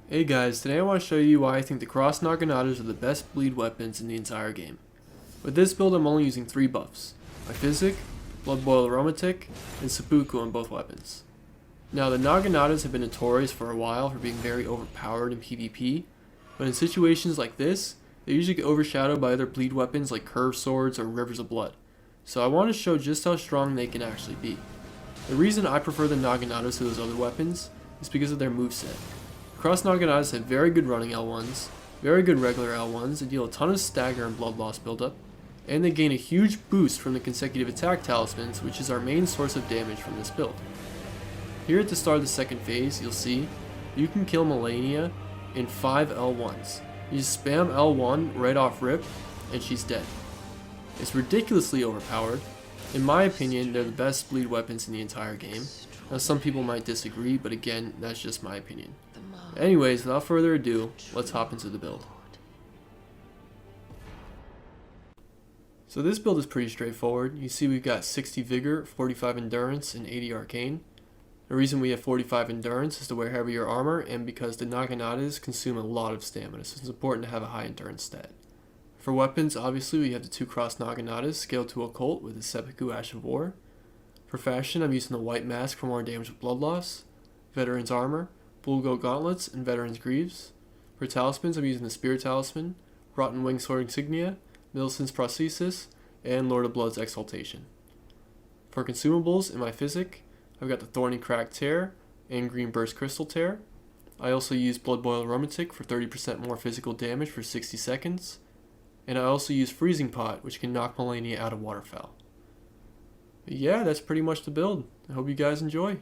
Hey guys, today I want to show you why I think the Cross-Naginatas are the best bleed weapons in the entire game. With this build I'm only using 3 buffs, my Physic, Blood Boil Aromatic, and Seppuku on both weapons. Now the Naginatas have been notorious for a while for being very overpowered in PvP, but in situations like this, they usually get overshadowed by other bleed weapons like Curved Swords or Rivers of Blood, so I want to show just how strong they can actually be. The reason I prefer the Naginatas to those other weapons is because of their moveset. Cross-Naginatas have very good running L1s, very good regular L1s that deal a ton of stagger and blood loss buildup, and they gain a huge boost from the consecutive attack talismans, which is our main source of damage from this build. Here at the start of the second phase, you'll see you can kill Malenia in 5 L1s. You just spam L1 right off rip, and she's dead. It's ridiculously overpowered. In my opinion, they're the best bleed weapons in the entire game. Now some people might disagree, but again, that's just my opinion. Anyways, without further ado, let's hop into the build. So this build is pretty straightforward. You see we've got 60 Vigor, 45 Endurance, and 80 Arcane. The reason we have 45 Endurance is to wear heavier armor, and because the Naginatas consume a lot of stamina, so it's important to have a high endurance stat. For weapons, obviously we have the 2 Cross-Naginatas scaled to Occult with the Seppuku Ash of War. For fashion, I'm using the White Mask for more damage with blood loss, Veteran's Armor, Bullgo Gauntlets, and Veteran's Greaves. For talismans, I'm using the Spirit Talisman, Rotten Wing Sword Insignia, Millicent's Prosthesis, and Lord of Blood's Exaltation. For consumables, in my Physic, I've got the Thorny Crack Tear and Green Burst Crystal Tear. I also use Blood Boil Aromatic for 30% more physical damage for 60 seconds. And I also use Freezing Pot, which can knock Malenia out of waterfowl. But yeah, that's pretty much the build. I hope you guys enjoy.